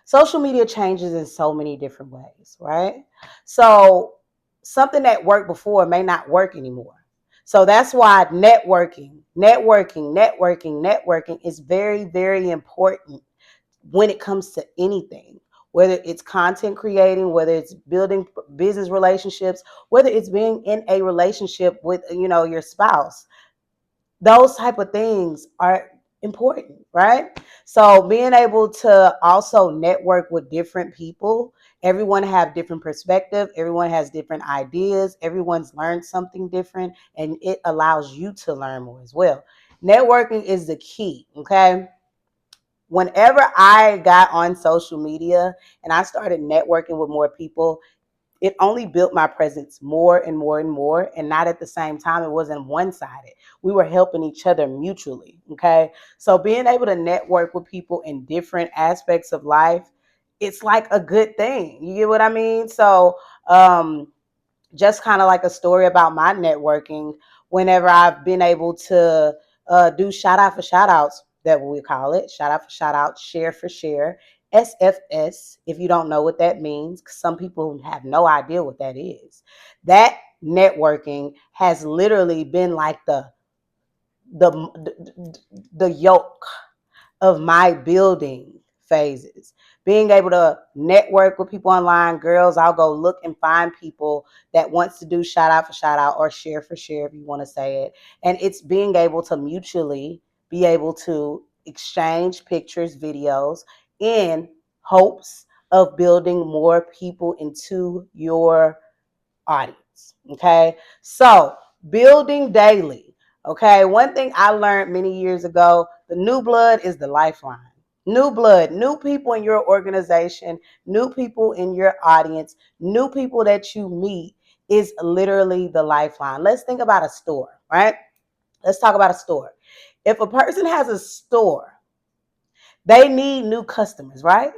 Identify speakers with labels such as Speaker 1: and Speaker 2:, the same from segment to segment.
Speaker 1: social media changes in so many different ways, right? So something that worked before may not work anymore. So that's why networking is very, very important when it comes to anything, whether it's content creating, whether it's building business relationships, whether it's being in a relationship with, your spouse. Those type of things are important, right? So being able to also network with different people, everyone have different perspective, everyone has different ideas, everyone's learned something different, and it allows you to learn more as well. Networking is the key, okay? Whenever I got on social media and I started networking with more people, it only built my presence more and more and more. And not at the same time, it wasn't one sided. We were helping each other mutually. Okay. So being able to network with people in different aspects of life, it's like a good thing. You get what I mean? So, just kind of like a story about my networking, whenever I've been able to do shout out for shout outs, that what we call it, shout out for shout out, share for share, SFS, if you don't know what that means, 'cause some people have no idea what that is. That networking has literally been like the yoke of my building phases. Being able to network with people online, girls, I'll go look and find people that wants to do shout out for shout out or share for share if you want to say it. And it's being able to mutually be able to exchange pictures, videos in hopes of building more people into your audience. Okay. So building daily. Okay. One thing I learned many years ago, the new blood is the lifeline. New blood, new people in your organization, new people in your audience, new people that you meet is literally the lifeline. Let's think about a store, right? Let's talk about a store. If a person has a store, they need new customers, right?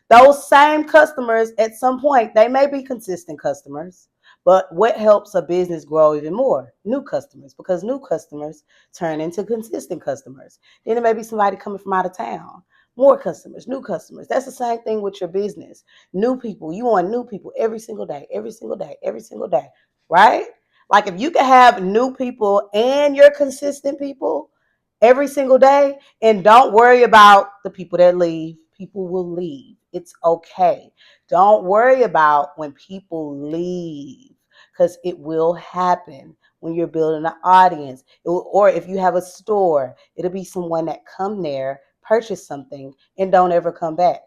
Speaker 1: Those same customers, at some point, they may be consistent customers, but what helps a business grow even more? New customers, because new customers turn into consistent customers. Then it may be somebody coming from out of town. More customers, new customers. That's the same thing with your business. New people. You want new people every single day, every single day, every single day, right? Like if you can have new people and your consistent people every single day, and don't worry about the people that leave. People will leave. It's okay. Don't worry about when people leave because it will happen when you're building an audience. Or if you have a store, it'll be someone that come there, purchase something, and don't ever come back.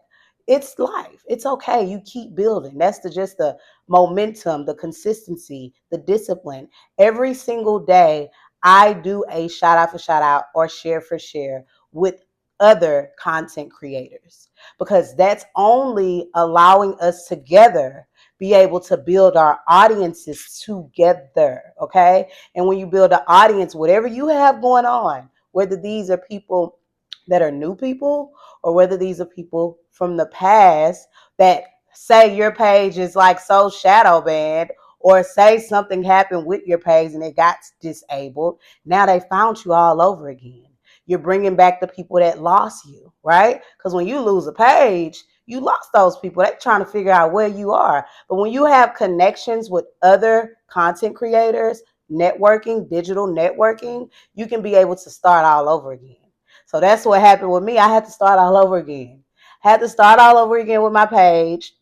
Speaker 1: It's life. It's okay. You keep building. That's just the momentum, the consistency, the discipline. Every single day, I do a shout out for shout out or share for share with other content creators because that's only allowing us together be able to build our audiences together. Okay. And when you build an audience, whatever you have going on, whether these are people that are new people or whether these are people from the past that say your page is like so shadow banned or say something happened with your page and it got disabled. Now they found you all over again. You're bringing back the people that lost you, right? Because when you lose a page, you lost those people. They're trying to figure out where you are. But when you have connections with other content creators, networking, digital networking, you can be able to start all over again. So that's what happened with me. I had to start all over again. Had to start all over again with my page.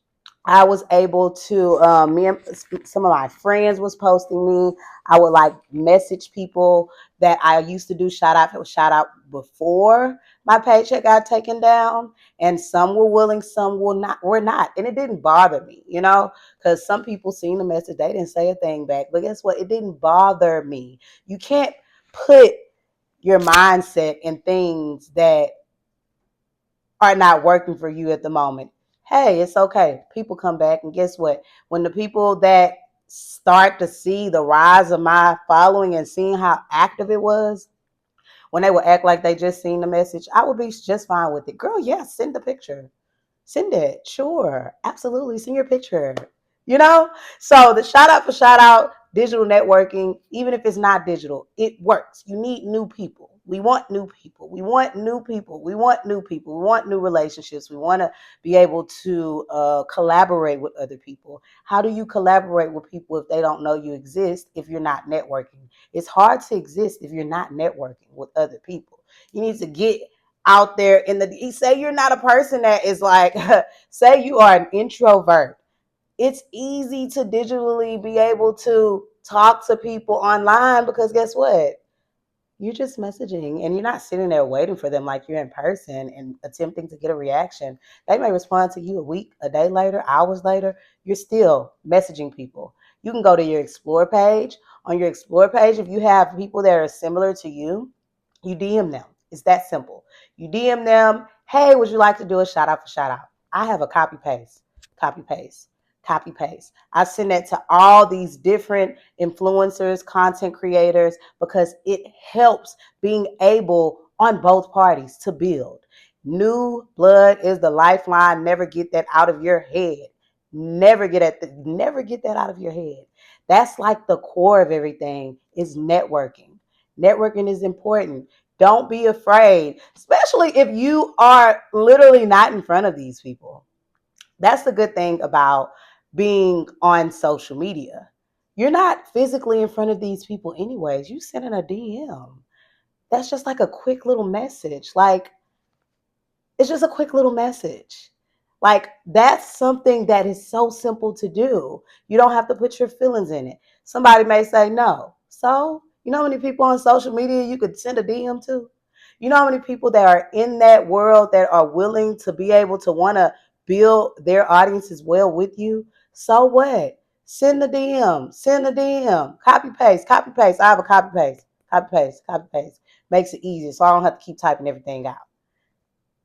Speaker 1: I was able to me and some of my friends was posting me. I would like message people that I used to do shout out before my paycheck got taken down, and some were willing, some were not, and it didn't bother me, because some people seen the message, they didn't say a thing back, but guess what? It didn't bother me. You can't put your mindset in things that are not working for you at the moment. Hey, it's okay. People come back, and guess what? When the people that start to see the rise of my following and seeing how active it was, when they would act like they just seen the message, I would be just fine with it. Girl, yes, send the picture. Send it. Sure. Absolutely. Send your picture. So the shout out for shout out, digital networking, even if it's not digital, it works. You need new people. We want new people. We want new people. We want new people. We want new relationships. We want to be able to collaborate with other people. How do you collaborate with people if they don't know you exist, if you're not networking? It's hard to exist if you're not networking with other people. You need to get out there in the, say you're not a person that is like, say you are an introvert. It's easy to digitally be able to talk to people online because guess what? You're just messaging and you're not sitting there waiting for them like you're in person and attempting to get a reaction. They may respond to you a week, a day later, hours later. You're still messaging people. You can go to your Explore page. On your Explore page, if you have people that are similar to you DM them. It's that simple. You DM them, hey, would you like to do a shout out for shout out? I have a copy paste, copy paste. I send that to all these different influencers, content creators, because it helps being able on both parties to build. New blood is the lifeline. Never get that out of your head. Never get that out of your head. That's like the core of everything is networking. Networking is important. Don't be afraid, especially if you are literally not in front of these people. That's the good thing about being on social media. You're not physically in front of these people anyways. You sending a DM. That's just like a quick little message. Like it's just a quick little message. Like that's something that is so simple to do. You don't have to put your feelings in it. Somebody may say no. So, you know how many people on social media you could send a DM to? You know how many people that are in that world that are willing to be able to want to build their audience as well with you? So what? Send the DM, send the DM, copy paste, copy paste. I have a copy paste, copy paste, copy paste. Makes it easy so I don't have to keep typing everything out.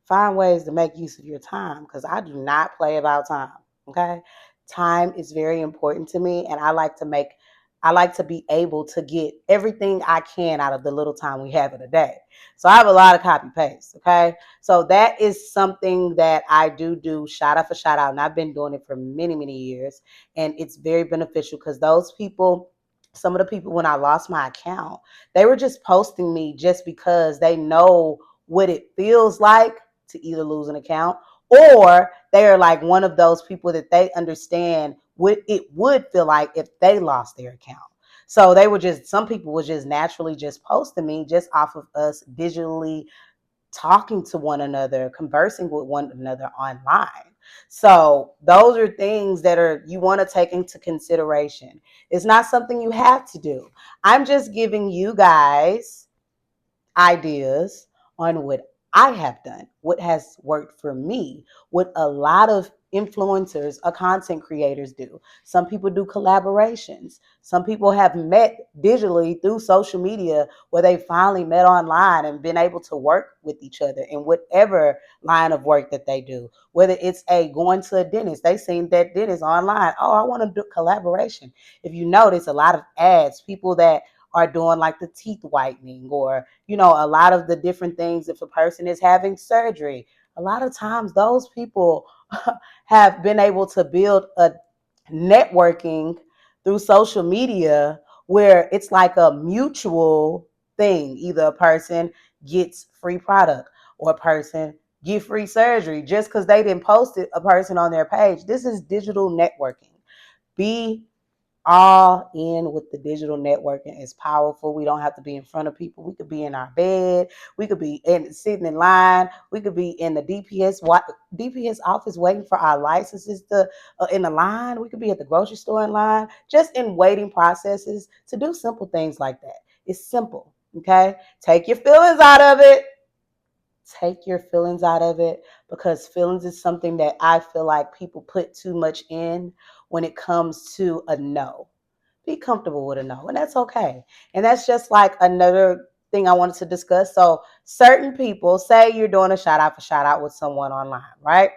Speaker 1: Find ways to make use of your time because I do not play about time. Okay. Time is very important to me, and I like to be able to get everything I can out of the little time we have in a day. So I have a lot of copy paste. Okay. So that is something that I do shout out for shout out. And I've been doing it for many, many years. And it's very beneficial because those people, some of the people, when I lost my account, they were just posting me just because they know what it feels like to either lose an account or they're like one of those people that they understand what it would feel like if they lost their account. So they were just, some people were just naturally just posting me just off of us digitally talking to one another, conversing with one another online. So those are things that are you want to take into consideration. It's not something you have to do. I'm just giving you guys ideas on what I have done, what has worked for me, what a lot of influencers or content creators do. Some people do collaborations. Some people have met digitally through social media where they finally met online and been able to work with each other in whatever line of work that they do. Whether it's a going to a dentist, they seen that dentist online. Oh, I want to do collaboration. If you notice a lot of ads, people that are doing like the teeth whitening or a lot of the different things if a person is having surgery, a lot of times those people have been able to build a networking through social media where it's like a mutual thing. Either a person gets free product or a person get free surgery just because they didn't post it a person on their page. This is digital networking. Be all in with the digital networking. Is powerful. We don't have to be in front of people. We could be in our bed. We could be sitting in line. We could be in the DPS office waiting for our licenses to in the line. We could be at the grocery store in line, just in waiting processes to do simple things like that. It's simple. Okay, take your feelings out of it. Take your feelings out of it because feelings is something that I feel like people put too much in when it comes to a no. Be comfortable with a no, and that's okay. And that's just like another thing I wanted to discuss. So, certain people, say you're doing a shout out for shout out with someone online, right?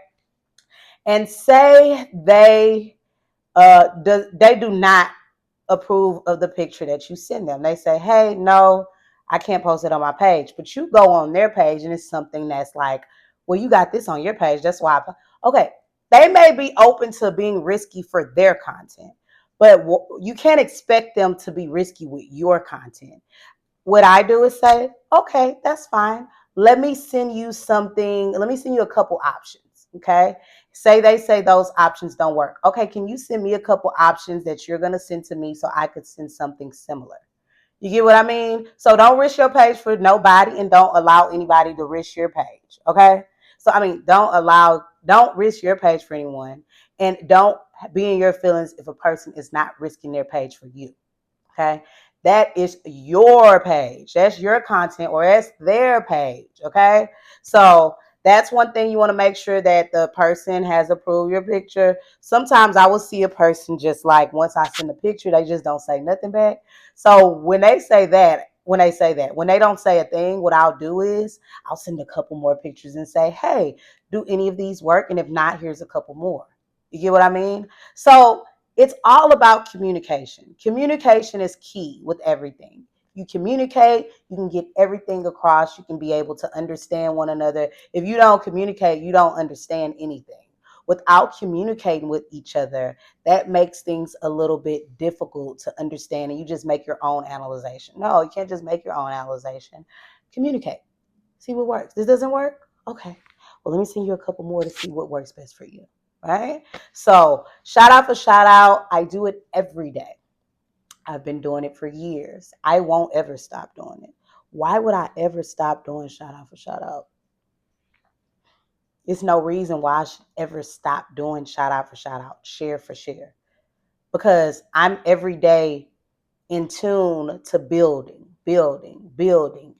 Speaker 1: And say they do not approve of the picture that you send them. They say, hey, no, I can't post it on my page. But you go on their page and it's something that's like, well, you got this on your page. That's why okay. They may be open to being risky for their content. but you can't expect them to be risky with your content. What I do is say, okay, that's fine. Let me send you something. Let me send you a couple options. Okay. Say they say those options don't work. Okay, can you send me a couple options that you're going to send to me so I could send something similar? You get what I mean? So don't risk your page for nobody and don't allow anybody to risk your page. Okay. So, I mean, don't risk your page for anyone and don't be in your feelings if a person is not risking their page for you. Okay. That is your page. That's your content or that's their page. Okay. So that's one thing you want to make sure that the person has approved your picture. Sometimes I will see a person just like once I send a picture, they just don't say nothing back. So when they don't say a thing, what I'll do is I'll send a couple more pictures and say, hey, do any of these work? And if not, here's a couple more. You get what I mean? So it's all about communication. Communication is key with everything. You communicate, you can get everything across, you can be able to understand one another. If you don't communicate, you don't understand anything. Without communicating with each other, that makes things a little bit difficult to understand, and you just make your own analyzation. No, you can't just make your own analyzation. Communicate. See what works. This doesn't work? Okay. Well, let me send you a couple more to see what works best for you. Right? So, shout out for shout out. I do it every day. I've been doing it for years. I won't ever stop doing it. Why would I ever stop doing shout out for shout out? There's no reason why I should ever stop doing shout out for shout out, share for share. Because I'm every day in tune to building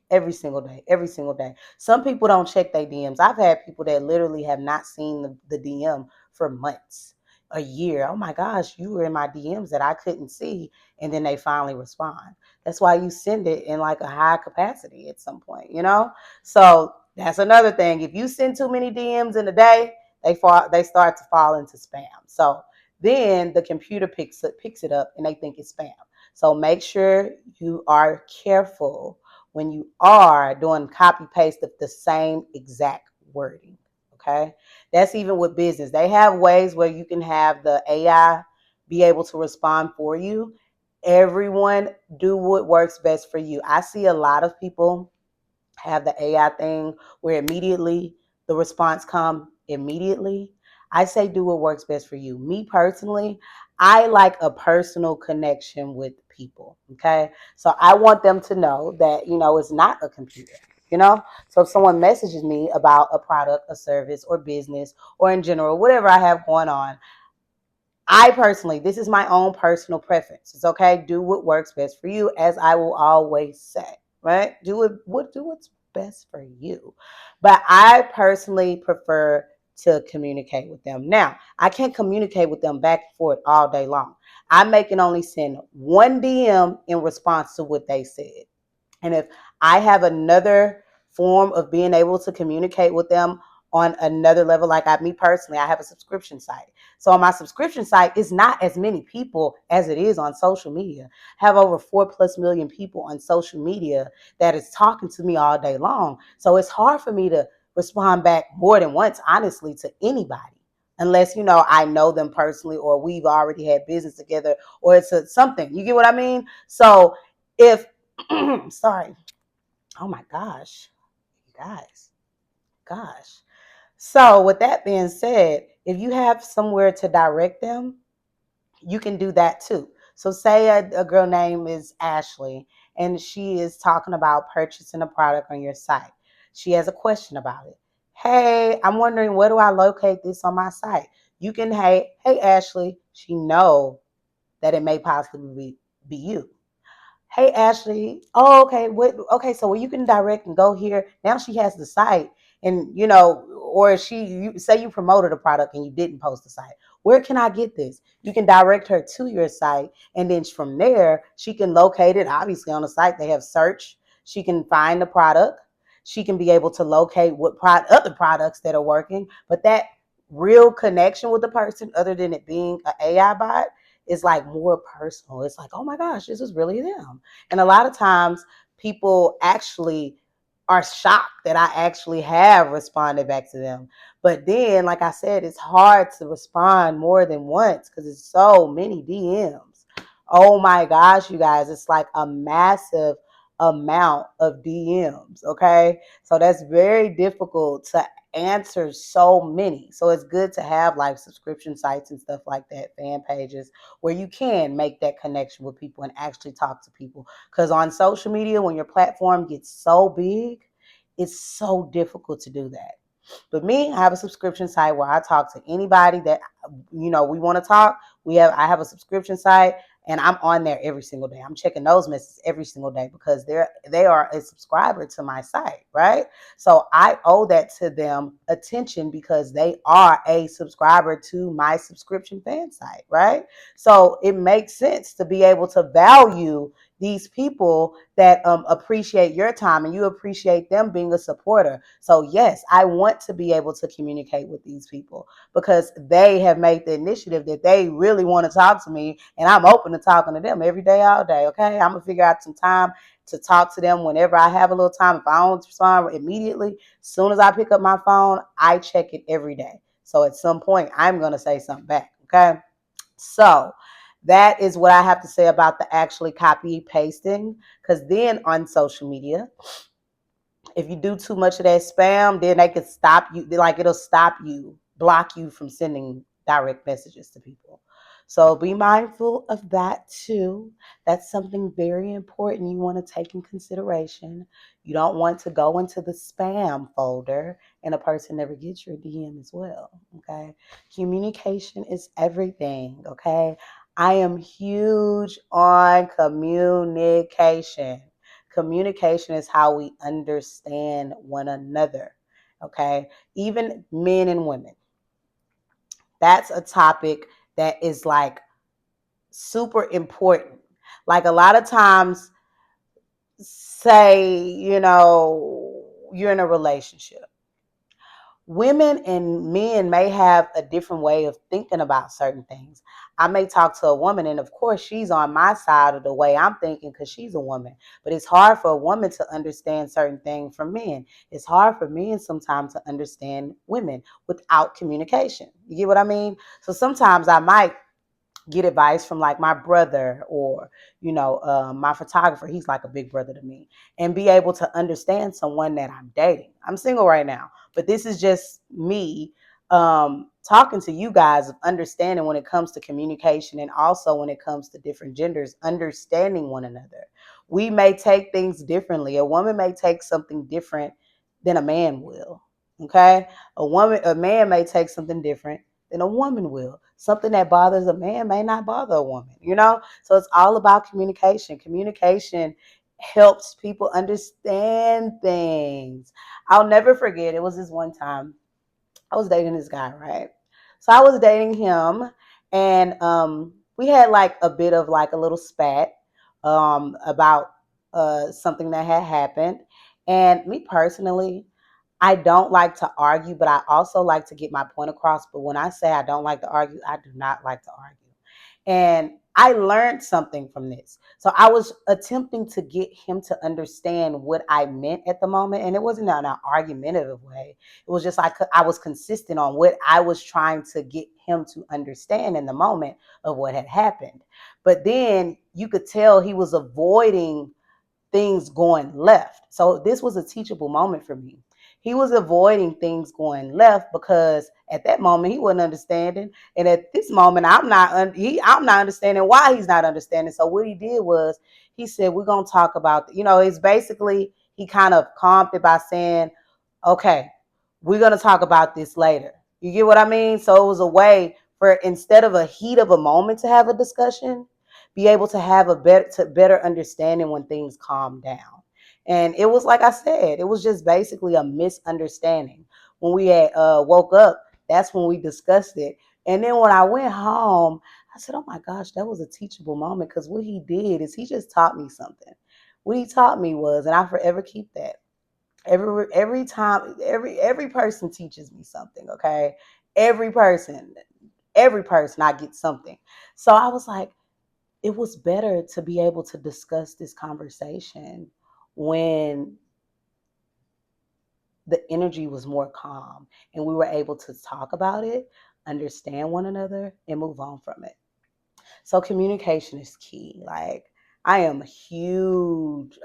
Speaker 1: every single day. Some people don't check their DMs. I've had people that literally have not seen the DM for months, a year. Oh my gosh, you were in my DMs that I couldn't see. And then they finally respond. That's why you send it in like a high capacity at some point, you know? So that's another thing. If you send too many DMs in a day, they start to fall into spam. So then the computer picks it up and they think it's spam. So make sure you are careful when you are doing copy paste of the same exact wording. Okay. That's even with business. They have ways where you can have the AI be able to respond for you. Everyone do what works best for you. I see a lot of people have the AI thing where immediately the response come immediately. I say do what works best for you. Me personally, I like a personal connection with people. Okay. So I want them to know that, it's not a computer. So if someone messages me about a product, a service, or business, or in general, whatever I have going on, I personally, this is my own personal preference. It's okay. Do what works best for you, as I will always say, right? Do what's best for you. But I personally prefer to communicate with them. Now, I can't communicate with them back and forth all day long. I may can only send one DM in response to what they said. And if I have another form of being able to communicate with them on another level, like me personally, I have a subscription site. So on my subscription site, it's not as many people as it is on social media. I have over 4+ million people on social media that is talking to me all day long. So it's hard for me to respond back more than once, honestly, to anybody. Unless, I know them personally or we've already had business together or it's something. You get what I mean? So if sorry. Oh my gosh. You guys. Gosh. So with that being said, if you have somewhere to direct them, you can do that too. So say a girl name is Ashley and she is talking about purchasing a product on your site. She has a question about it. Hey, I'm wondering, where do I locate this on my site? You can, hey Ashley, she know that it may possibly be you. Hey Ashley, oh okay, okay, so you can direct and go here. Now she has the site, and or you say you promoted a product and you didn't post the site. Where can I get this? You can direct her to your site, and then from there she can locate it. Obviously on the site they have search. She can find the product. She can be able to locate what other products that are working, but that real connection with the person, other than it being an AI bot, is like more personal. It's like, oh my gosh, this is really them. And a lot of times people actually are shocked that I actually have responded back to them. But then, like I said, it's hard to respond more than once because it's so many DMs. Oh my gosh, you guys, it's like a massive amount of DMs. Okay. So that's very difficult to answer so many. So it's good to have like subscription sites and stuff like that, fan pages, where you can make that connection with people and actually talk to people. Because on social media, when your platform gets so big, it's so difficult to do that. But me, I have a subscription site where I talk to anybody that we want to talk. I have a subscription site and I'm on there every single day. I'm checking those messages every single day because they are a subscriber to my site, right? So I owe that to them attention because they are a subscriber to my subscription fan site, right? So it makes sense to be able to value these people that appreciate your time and you appreciate them being a supporter. So yes, I want to be able to communicate with these people because they have made the initiative that they really want to talk to me, and I'm open to talking to them every day, all day. Okay, I'm gonna figure out some time to talk to them whenever I have a little time. If I don't respond immediately, as soon as I pick up my phone, I check it every day. So at some point, I'm gonna say something back. Okay. So that is what I have to say about the actually copy pasting. Because then on social media, if you do too much of that spam, then they could stop you. Like it'll stop you, block you from sending direct messages to people. So be mindful of that too. That's something very important you want to take in consideration. You don't want to go into the spam folder and a person never gets your DM as well. Okay. Communication is everything. Okay. I am huge on communication. Communication is how we understand one another. Okay. Even men and women. That's a topic that is like super important. Like a lot of times, say, you're in a relationship, women and men may have a different way of thinking about certain things. I may talk to a woman, and of course, she's on my side of the way I'm thinking because she's a woman. But it's hard for a woman to understand certain things from men. It's hard for men sometimes to understand women without communication. You get what I mean? So sometimes I might get advice from like my brother or my photographer. He's like a big brother to me, and be able to understand someone that I'm dating. I'm single right now, but this is just me talking to you guys of understanding when it comes to communication, and also when it comes to different genders understanding one another. We may take things differently. A woman may take something different than a man will. Okay. A man may take something different than a woman will. Something that bothers a man may not bother a woman. So it's all about communication. Communication helps people understand things. I'll never forget, it was this one time I was dating this guy, right? So I was dating him, and we had like a bit of like a little spat about something that had happened. And me personally, I don't like to argue, but I also like to get my point across. But when I say I don't like to argue, I do not like to argue. And I learned something from this. So I was attempting to get him to understand what I meant at the moment. And it wasn't in an argumentative way. It was just like I was consistent on what I was trying to get him to understand in the moment of what had happened. But then you could tell he was avoiding things going left. So this was a teachable moment for me. He was avoiding things going left because at that moment he wasn't understanding, and at this moment I'm not understanding why he's not understanding. So what he did was he said, "We're gonna talk about." It's basically he kind of calmed it by saying, "Okay, we're gonna talk about this later." You get what I mean? So it was a way for, instead of a heat of a moment to have a discussion, be able to have a better understanding when things calm down. And it was like I said, it was just basically a misunderstanding. When we had woke up, that's when we discussed it. And then when I went home, I said, "Oh my gosh, that was a teachable moment," because what he did is he just taught me something. What he taught me was, and I forever keep that. Every time, every person teaches me something. Okay, every person, every person, I get something. So I was like, it was better to be able to discuss this conversation when the energy was more calm and we were able to talk about it, understand one another, and move on from it. So communication is key. Like I'm a huge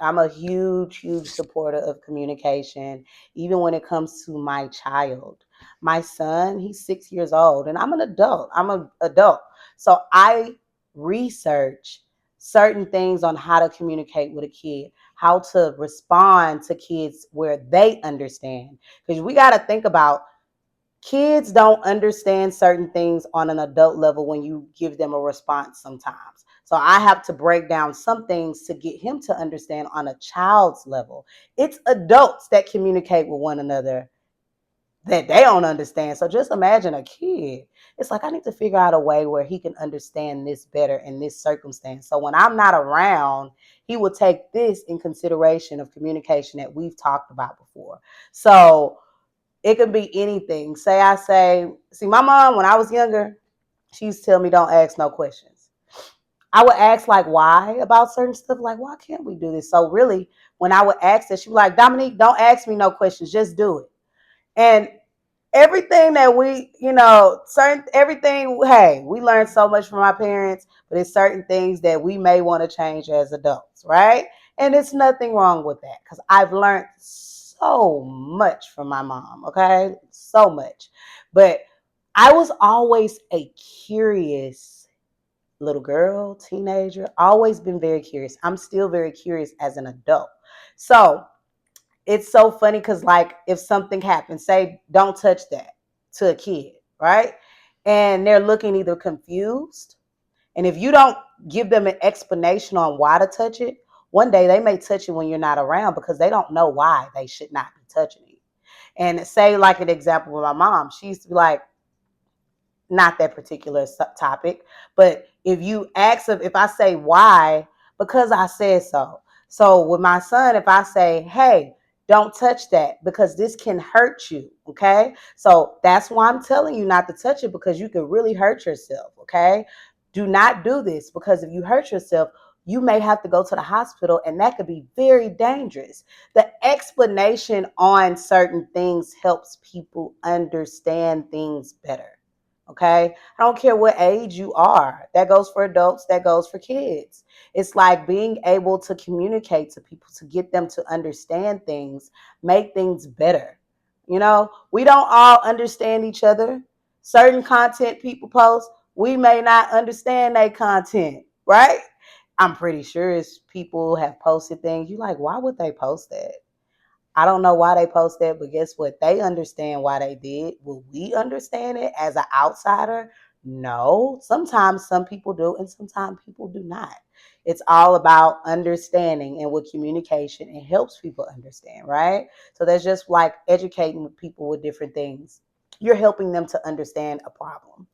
Speaker 1: supporter of communication, even when it comes to my child. My son, he's 6 years old, and I'm an adult. I'm an adult. So I research certain things on how to communicate with a kid, how to respond to kids where they understand. Because we got to think about kids don't understand certain things on an adult level when you give them a response sometimes. So I have to break down some things to get him to understand on a child's level. It's adults that communicate with one another that they don't understand. So just imagine a kid. It's like I need to figure out a way where he can understand this better in this circumstance. So when I'm not around, he will take this in consideration of communication that we've talked about before. So it can be anything. See, my mom, when I was younger, she used to tell me don't ask no questions. I would ask like why about certain stuff, like why can't we do this? So really, when I would ask her, she was like, Dominique, don't ask me no questions, just do it. And everything that certain everything, hey, we learned so much from our parents, but it's certain things that we may want to change as adults, right? And it's nothing wrong with that because I've learned so much from my mom, okay? So much. But I was always a curious little girl, teenager, always been very curious. I'm still very curious as an adult. So it's so funny because like if something happens, say don't touch that to a kid, right? And they're looking either confused, and if you don't give them an explanation on why to touch it, one day they may touch it when you're not around because they don't know why they should not be touching it. And say like an example with my mom, she used to be like, not that particular topic, but if I say why, because I said so. So with my son, if I say, hey, don't touch that because this can hurt you, okay? So that's why I'm telling you not to touch it because you can really hurt yourself, okay? Do not do this because if you hurt yourself, you may have to go to the hospital and that could be very dangerous. The explanation on certain things helps people understand things better. Okay. I don't care what age you are. That goes for adults, that goes for kids. It's like being able to communicate to people to get them to understand things, make things better. We don't all understand each other. Certain content people post, we may not understand their content, right? I'm pretty sure it's people have posted things. You like, why would they post that? I don't know why they post that, but guess what? They understand why they did. Will we understand it as an outsider? No. Sometimes some people do, and sometimes people do not. It's all about understanding, and with communication, it helps people understand, right? So that's just like educating people with different things. You're helping them to understand a problem,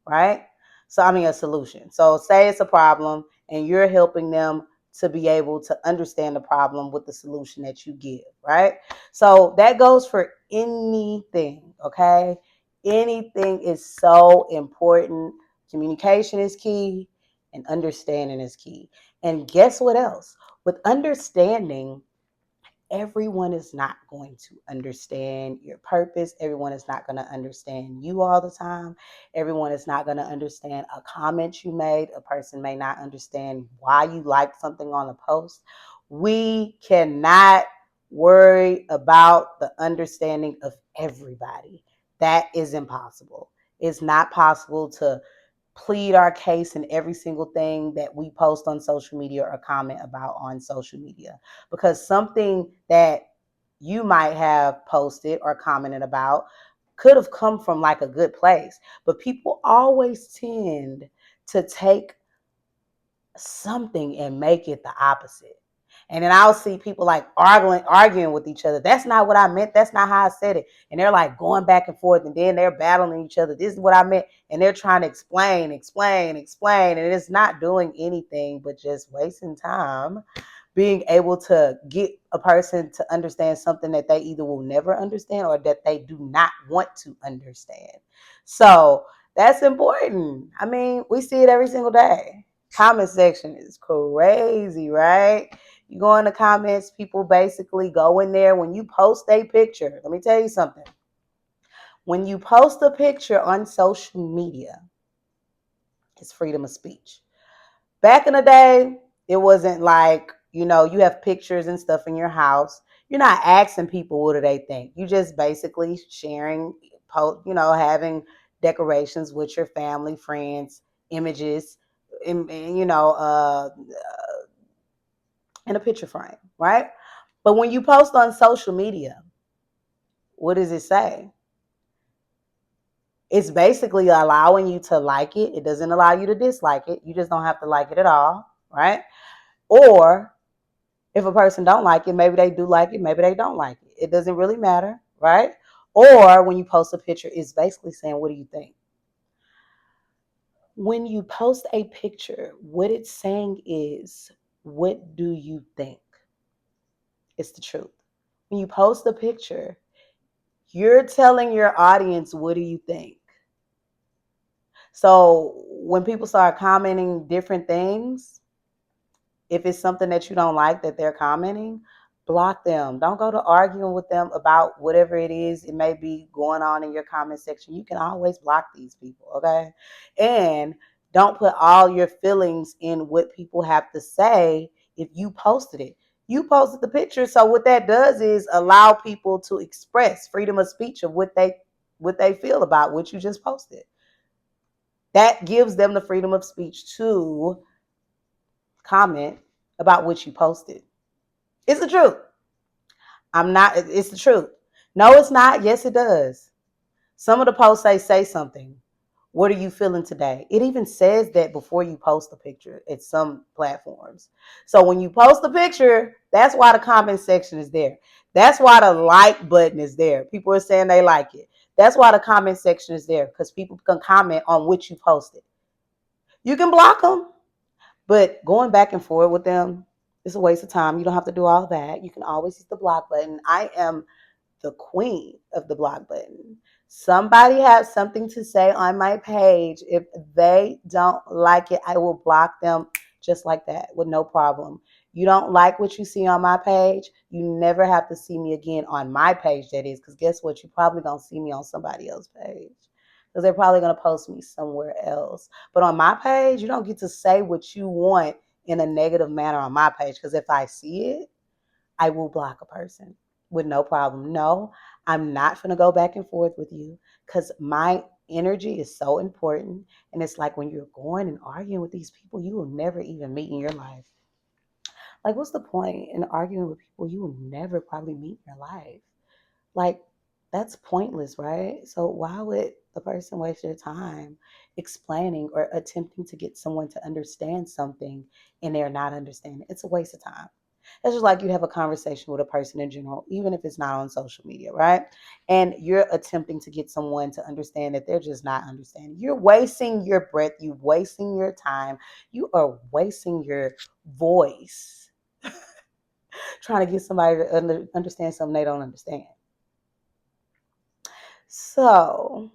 Speaker 1: right? So, I mean, a solution. So, say it's a problem, and you're helping them to be able to understand the problem with the solution that you give, right? So that goes for anything, okay? Anything is so important. Communication is key and understanding is key. And guess what else? With understanding, everyone is not going to understand your purpose. Everyone is not going to understand you all the time. Everyone is not going to understand a comment you made. A person may not understand why you liked something on a post. We cannot worry about the understanding of everybody. That is impossible. It's not possible to plead our case in every single thing that we post on social media or comment about on social media, because something that you might have posted or commented about could have come from like a good place, but people always tend to take something and make it the opposite. And then I'll see people like arguing with each other. That's not what I meant. That's not how I said it. And they're like going back and forth, and then they're battling each other. This is what I meant. And they're trying to explain. And it's not doing anything but just wasting time being able to get a person to understand something that they either will never understand or that they do not want to understand. So that's important. I mean, we see it every single day. Comment section is crazy, right? You go in the comments, people basically go in there when you post a picture. Let me tell you something. When you post a picture on social media, It's freedom of speech. Back in the day, it wasn't like, you have pictures and stuff in your house. You're not asking people what do they think. You just basically sharing, having decorations with your family, friends, images, and in a picture frame, right? But when you post on social media, what does it say? It's basically allowing you to like it. It doesn't allow you to dislike it. You just don't have to like it at all, right? Or if a person don't like it, maybe they do like it, maybe they don't like it. It doesn't really matter, right? Or when you post a picture, it's basically saying, what do you think? When you post a picture, what it's saying is, what do you think? It's the truth. When you post a picture, you're telling your audience, what do you think? So when people start commenting different things, if it's something that you don't like that they're commenting, block them. Don't go to arguing with them about whatever it is it may be going on in your comment section. You can always block these people, okay? And don't put all your feelings in what people have to say if you posted it. You posted the picture, so what that does is allow people to express freedom of speech of what they feel about what you just posted. That gives them the freedom of speech to comment about what you posted. It's the truth. It's the truth. No, it's not. Yes, it does. Some of the posts say something. What are you feeling today? It even says that before you post a picture at some platforms. So when you post a picture, that's why the comment section is there. That's why the like button is there. People are saying they like it. That's why the comment section is there, because people can comment on what you posted. You can block them, but going back and forth with them is a waste of time. You don't have to do all that. You can always use the block button. I am the queen of the block button. Somebody has something to say on my page. If they don't like it, I will block them just like that with no problem. You don't like what you see on my page, you never have to see me again on my page, that is, because guess what? You're probably going to see me on somebody else's page because they're probably going to post me somewhere else. But on my page, you don't get to say what you want in a negative manner on my page, because if I see it, I will block a person with no problem. No, I'm not going to go back and forth with you because my energy is so important. And it's like when you're going and arguing with these people you will never even meet in your life. Like, what's the point in arguing with people you will never probably meet in your life? Like, that's pointless, right? So why would the person waste their time explaining or attempting to get someone to understand something and they're not understanding? It's a waste of time. It's just like you have a conversation with a person in general, even if it's not on social media, right? And you're attempting to get someone to understand that they're just not understanding. You're wasting your breath. You're wasting your time. You are wasting your voice trying to get somebody to understand something they don't understand. So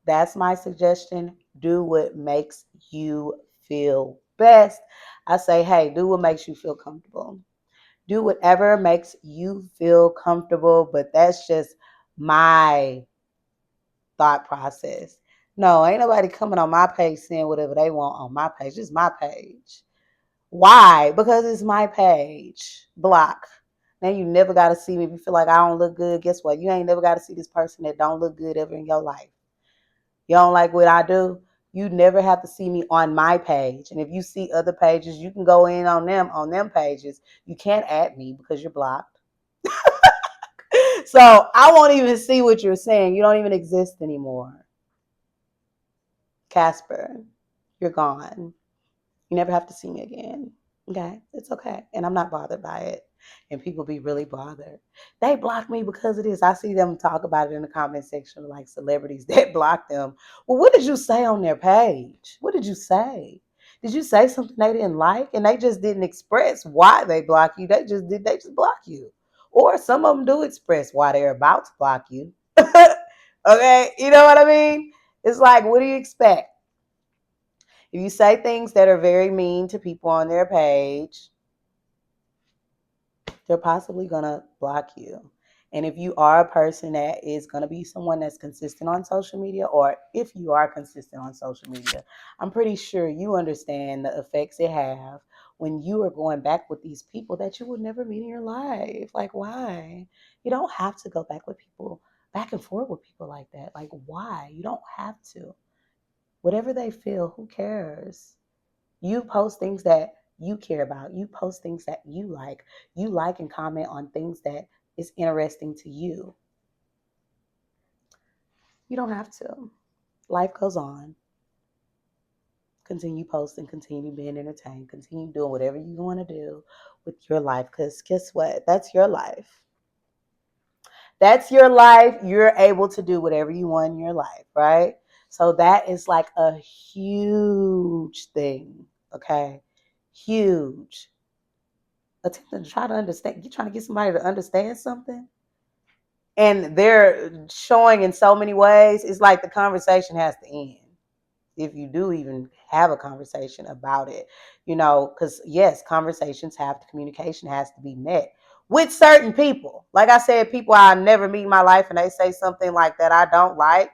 Speaker 1: that's my suggestion. Do what makes you feel best. I say, hey, do what makes you feel comfortable. Do whatever makes you feel comfortable, but that's just my thought process. No, ain't nobody coming on my page saying whatever they want on my page. It's my page. Why? Because it's my page. Block. Now you never got to see me. If you feel like I don't look good, guess what? You ain't never got to see this person that don't look good ever in your life. You don't like what I do? You never have to see me on my page. And if you see other pages, you can go in on them pages. You can't add me because you're blocked. So I won't even see what you're saying. You don't even exist anymore. Casper, you're gone. You never have to see me again. Okay? It's okay. And I'm not bothered by it. And people be really bothered. They block me because of this. I see them talk about it in the comment section, like celebrities that block them. Well, what did you say on their page? What did you say? Did you say something they didn't like and they just didn't express why they block you? They just block you. Or some of them do express why they're about to block you. Okay? You know what I mean? It's like, what do you expect? If you say things that are very mean to people on their page, they're possibly going to block you. And if you are a person that is going to be someone that's consistent on social media, or if you are consistent on social media, I'm pretty sure you understand the effects it have when you are going back with these people that you would never meet in your life. Like, why? You don't have to go back with people, back and forth with people like that. Like, why? You don't have to. Whatever they feel, who cares? You post things that you care about. You post things that you like. You like and comment on things that is interesting to you. You don't have to. Life goes on. Continue posting, continue being entertained, continue doing whatever you want to do with your life. Because guess what? That's your life. That's your life. You're able to do whatever you want in your life, right? So that is like a huge thing, okay? Huge. Attempting to try to understand. You're trying to get somebody to understand something, and they're showing in so many ways. It's like the conversation has to end if you do even have a conversation about it, because yes, conversations have to, communication has to be met with certain people. Like I said, people I never meet in my life and they say something like that I don't like,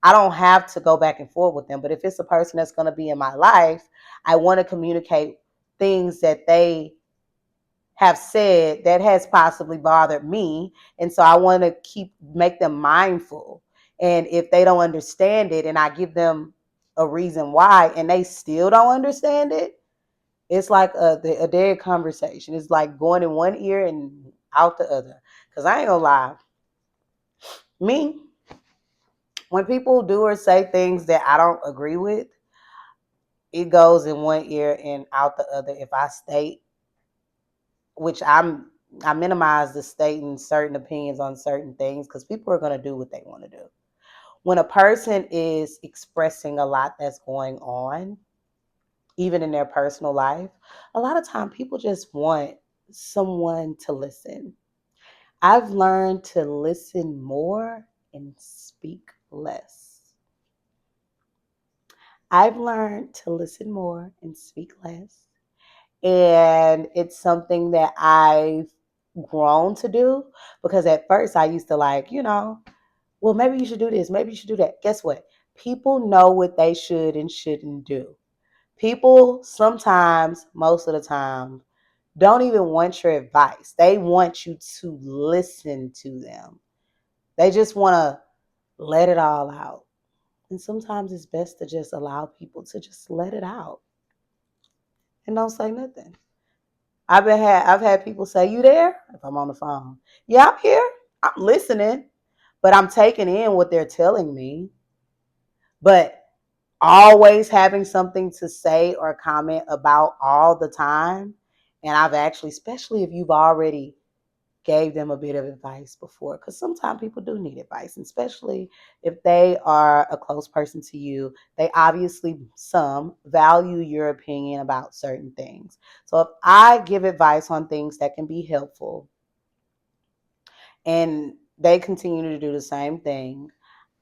Speaker 1: I don't have to go back and forth with them. But if it's a person that's going to be in my life, I want to communicate things that they have said that has possibly bothered me. And so I want to make them mindful. And if they don't understand it and I give them a reason why and they still don't understand it, it's like a dead conversation. It's like going in one ear and out the other. Because I ain't gonna lie, me, when people do or say things that I don't agree with, it goes in one ear and out the other. If I state, which I minimize the stating certain opinions on certain things because people are going to do what they want to do. When a person is expressing a lot that's going on, even in their personal life, a lot of time people just want someone to listen. I've learned to listen more and speak less. I've learned to listen more and speak less. And it's something that I've grown to do because at first I used to well, maybe you should do this, maybe you should do that. Guess what? People know what they should and shouldn't do. People sometimes, most of the time, don't even want your advice. They want you to listen to them. They just want to let it all out. And sometimes it's best to just allow people to just let it out and don't say nothing. I've had people say, "You there?" If I'm on the phone, yeah, I'm here. I'm listening, but I'm taking in what they're telling me. But always having something to say or comment about all the time, and I've actually, especially if you've already gave them a bit of advice before, because sometimes people do need advice, and especially if they are a close person to you, they obviously some value your opinion about certain things. So if I give advice on things that can be helpful and they continue to do the same thing,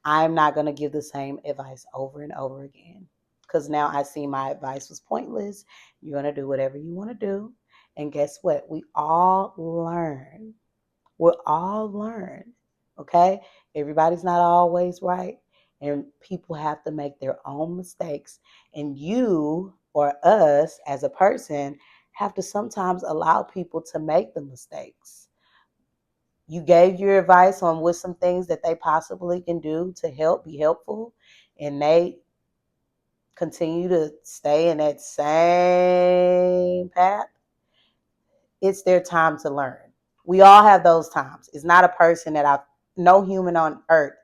Speaker 1: I'm not going to give the same advice over and over again, because now I see my advice was pointless. You're going to do whatever you want to do, and guess what, we all learn. We'll all learn. Okay? Everybody's not always right. And people have to make their own mistakes. And you or us as a person have to sometimes allow people to make the mistakes. You gave your advice on what some things that they possibly can do to help, be helpful, and they continue to stay in that same path. It's their time to learn. We all have those times. It's not a person that no human on earth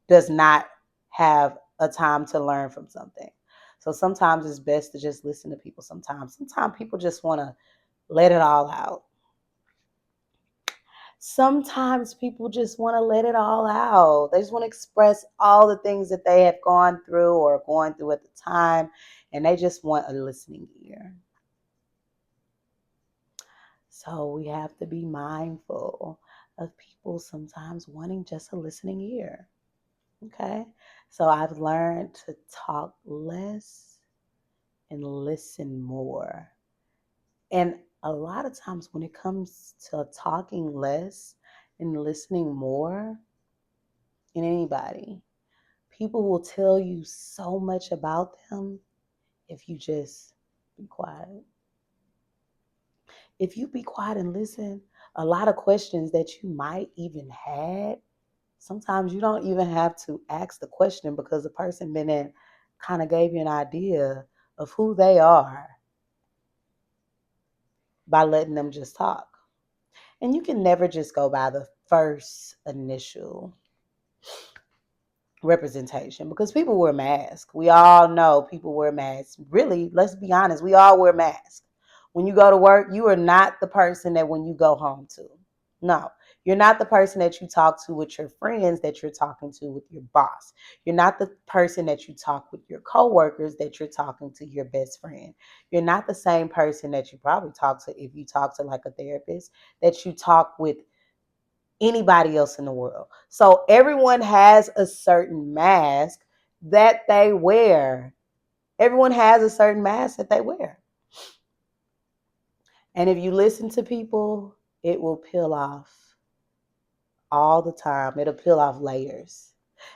Speaker 1: does not have a time to learn from something. So sometimes it's best to just listen to people sometimes people just want to let it all out. Sometimes people just want to let it all out. They just want to express all the things that they have gone through or going through at the time, and they just want a listening ear. So we have to be mindful of people sometimes wanting just a listening ear. Okay? So I've learned to talk less and listen more. And a lot of times when it comes to talking less and listening more in anybody. People will tell you so much about them if you just be quiet. If you be quiet and listen, a lot of questions that you might even had, sometimes you don't even have to ask the question because the person been in kind of gave you an idea of who they are by letting them just talk. And you can never just go by the first initial representation because people wear masks. We all know people wear masks. Really, let's be honest, we all wear masks. When you go to work, you are not the person that when you go home to. No, you're not the person that you talk to with your friends that you're talking to with your boss. You're not the person that you talk with your coworkers that you're talking to your best friend. You're not the same person that you probably talk to if you talk to like a therapist that you talk with anybody else in the world. So everyone has a certain mask that they wear. Everyone has a certain mask that they wear. And if you listen to people, it will peel off all the time. It'll peel off layers.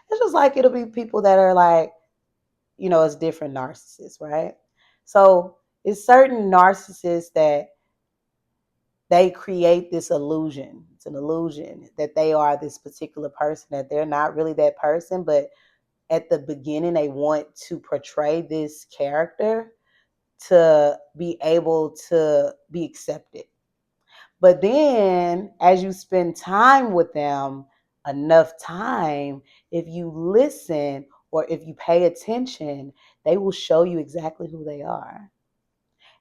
Speaker 1: It's just like it'll be people that are like, it's different narcissists, right? So it's certain narcissists that they create this illusion. It's an illusion that they are this particular person, that they're not really that person, but at the beginning they want to portray this character to be able to be accepted. But then as you spend time with them, enough time, if you listen or if you pay attention, they will show you exactly who they are.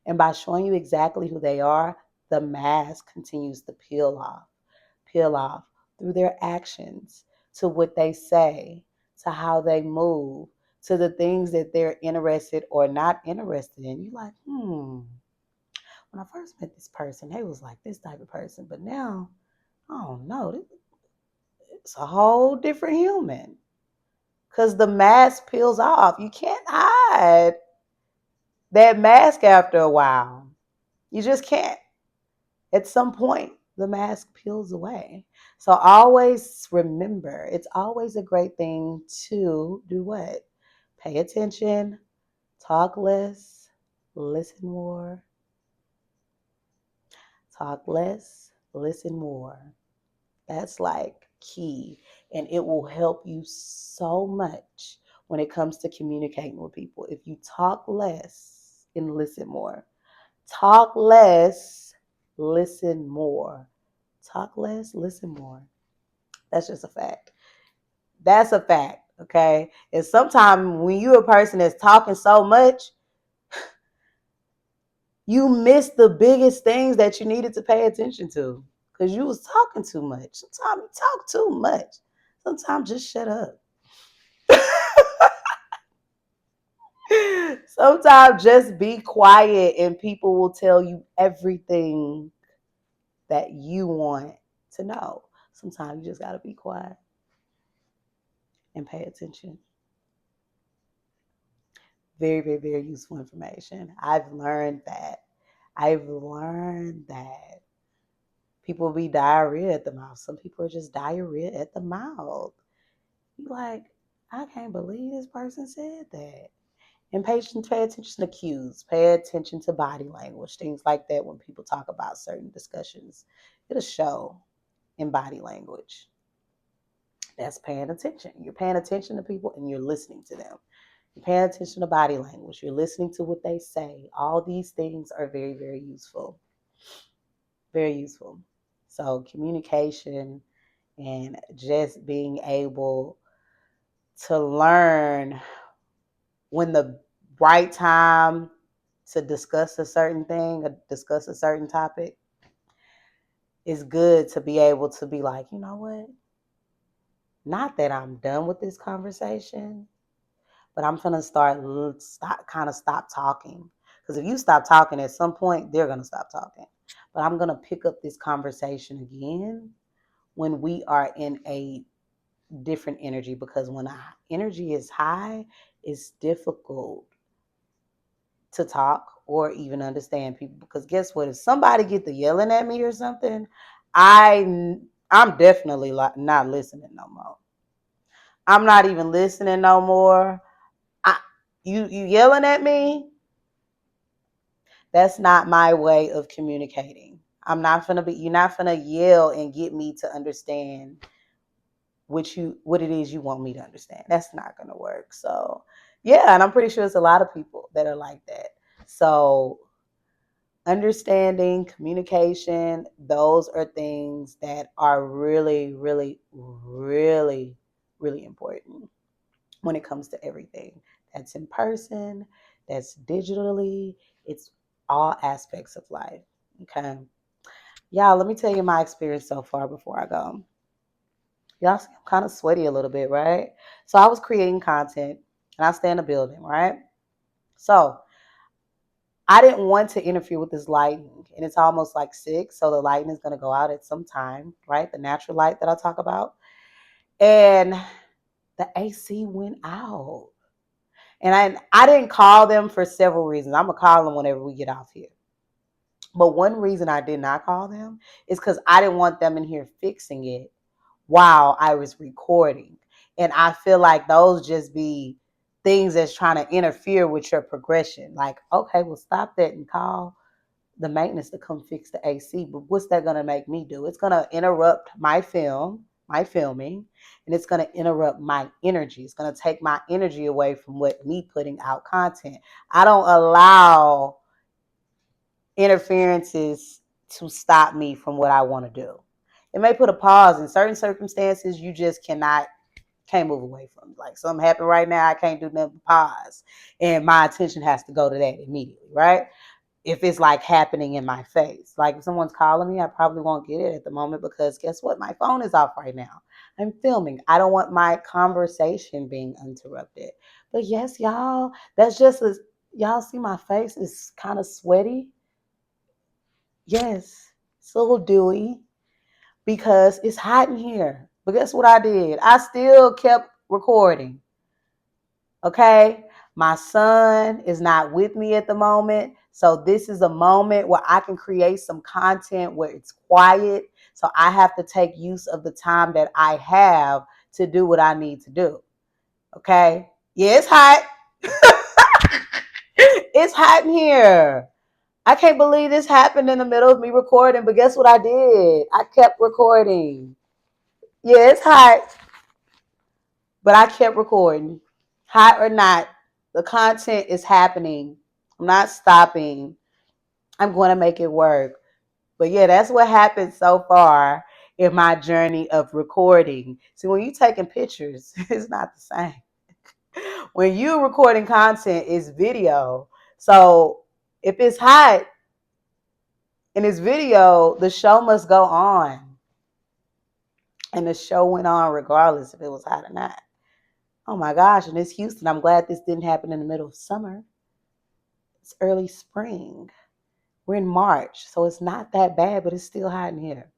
Speaker 1: And by showing you exactly who they are, the mask continues to peel off through their actions, to what they say, to how they move, to the things that they're interested or not interested in. You're like, when I first met this person, they was like this type of person, but now, I don't know, it's a whole different human. Because the mask peels off. You can't hide that mask after a while. You just can't. At some point, the mask peels away. So always remember, it's always a great thing to do what? Pay attention, talk less, listen more. Talk less, listen more. That's like key. And it will help you so much when it comes to communicating with people. If you talk less and listen more, talk less, listen more. Talk less, listen more. That's just a fact. That's a fact. Okay. And sometimes when you're a person that's talking so much, you miss the biggest things that you needed to pay attention to because you was talking too much. Sometimes you talk too much. Sometimes just shut up. Sometimes just be quiet and people will tell you everything that you want to know. Sometimes you just got to be quiet and pay attention. Very, very, very useful information. I've learned that. I've learned that people be diarrhea at the mouth. Some people are just diarrhea at the mouth. You like, I can't believe this person said that. And pay attention to cues, pay attention to body language, things like that when people talk about certain discussions. It'll show in body language. That's paying attention. You're paying attention to people and you're listening to them. You're paying attention to body language. You're listening to what they say. All these things are very, very useful. Very useful. So communication and just being able to learn when the right time to discuss a certain thing or discuss a certain topic, it's good to be able to be like, you know what? Not that I'm done with this conversation, but I'm gonna stop talking. Because if you stop talking, at some point they're gonna stop talking. But I'm gonna pick up this conversation again when we are in a different energy. Because when our energy is high, it's difficult to talk or even understand people. Because guess what? If somebody get to yelling at me or something, I I'm definitely not listening no more. I'm not even listening no more. I, you yelling at me? That's not my way of communicating. I'm not gonna be. You're not gonna yell and get me to understand what it is you want me to understand. That's not gonna work. So yeah, and I'm pretty sure it's a lot of people that are like that. So understanding, communication, those are things that are really, really, really, really important when it comes to everything. That's in person, that's digitally, it's all aspects of life. Okay. Y'all, let me tell you my experience so far before I go. Y'all see I'm kind of sweaty a little bit, right? So I was creating content and I stay in the building, right? So I didn't want to interfere with this lighting, and it's almost like 6, so the lighting is going to go out at some time, right? The natural light that I talk about. And the AC went out. And I didn't call them for several reasons. I'm going to call them whenever we get off here. But one reason I did not call them is because I didn't want them in here fixing it while I was recording. And I feel like those just be things that's trying to interfere with your progression. Like, okay, well, stop that and call the maintenance to come fix the AC. But what's that going to make me do? It's going to interrupt my filming, and it's going to interrupt my energy. It's going to take my energy away from what me putting out content. I don't allow interferences to stop me from what I want to do. It may put a pause in certain circumstances. You just can't move away from it. Like something happened right now, I can't do nothing but pause, and my attention has to go to that immediately, right? If it's like happening in my face. Like if someone's calling me, I probably won't get it at the moment because guess what? My phone is off right now. I'm filming. I don't want my conversation being interrupted. But yes, y'all, that's just as y'all see my face is kind of sweaty. Yes, it's a little dewy because it's hot in here. But guess what I did? I still kept recording. Okay. My son is not with me at the moment. So this is a moment where I can create some content where it's quiet. So I have to take use of the time that I have to do what I need to do. Okay. Yeah, it's hot. It's hot in here. I can't believe this happened in the middle of me recording, but guess what I did? I kept recording. Yeah, it's hot, but I kept recording. Hot or not, the content is happening. I'm not stopping. I'm going to make it work. But yeah, that's what happened so far in my journey of recording. See, when you're taking pictures, it's not the same. When you're recording content, it's video. So if it's hot and it's video, the show must go on. And the show went on regardless if it was hot or not. Oh my gosh, and it's Houston. I'm glad this didn't happen in the middle of summer. It's early spring. We're in March, so it's not that bad, but it's still hot in here.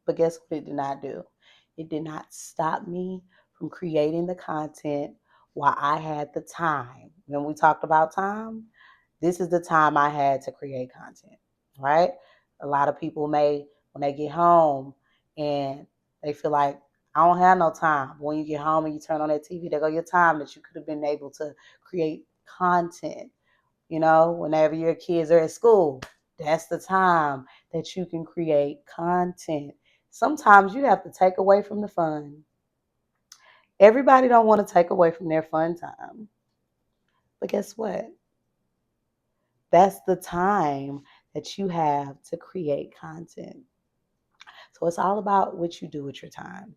Speaker 1: But guess what it did not do? It did not stop me from creating the content while I had the time. When we talked about time, this is the time I had to create content, right? A lot of people may, when they get home and they feel like, I don't have no time. But when you get home and you turn on that TV, there go your time that you could have been able to create content. Whenever your kids are at school, that's the time that you can create content. Sometimes you have to take away from the fun. Everybody don't want to take away from their fun time. But guess what? That's the time that you have to create content. So it's all about what you do with your time.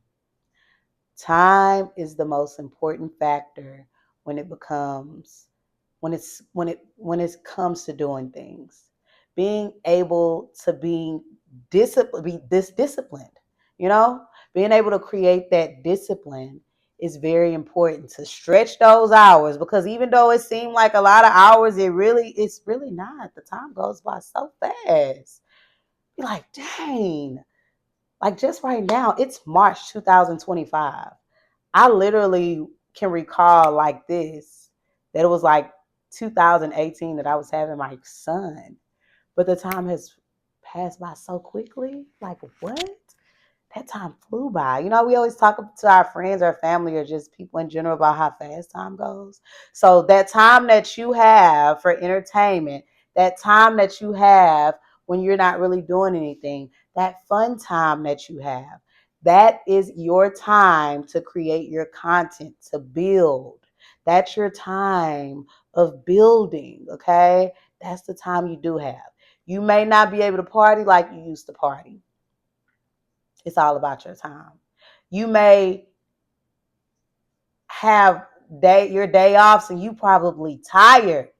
Speaker 1: Time is the most important factor when it becomes when it comes to doing things. Being able to be this disciplined, being able to create that discipline is very important to stretch those hours because even though it seemed like a lot of hours, it's really not. The time goes by so fast. You're like, dang, like just right now, it's March 2025. I literally can recall like this that it was like 2018 that I was having my son, but the time has passed by so quickly. Like, what? that time flew by. You know, we always talk to our friends or family or just people in general about how fast time goes. So that time that you have for entertainment, that time that you have when you're not really doing anything, that fun time that you have, that is your time to create your content, to build. That's your time of building, okay? That's the time you do have. You may not be able to party like you used to party. It's all about your time. You may have your day offs and you probably tired.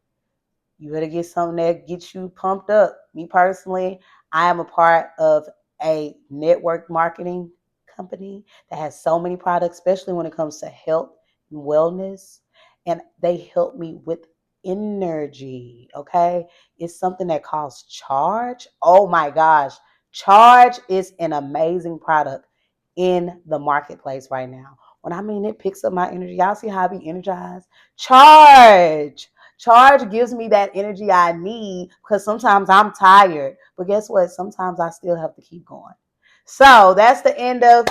Speaker 1: You better get something that gets you pumped up. Me personally, I am a part of a network marketing company that has so many products, especially when it comes to health and wellness. And they help me with energy. Okay. It's something that calls Charge. Oh my gosh. Charge is an amazing product in the marketplace right now. When I mean it picks up my energy, y'all see how I be energized? Charge. Charge gives me that energy I need because sometimes I'm tired. But guess what? Sometimes I still have to keep going. So that's the end of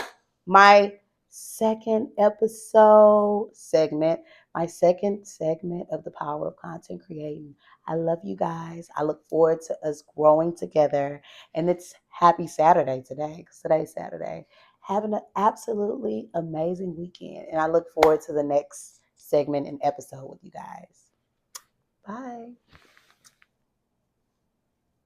Speaker 1: my second episode segment, my second segment of the power of content creating. I love you guys. I look forward to us growing together. And it's happy Saturday today because today's Saturday. Having an absolutely amazing weekend. And I look forward to the next segment and episode with you guys. Bye.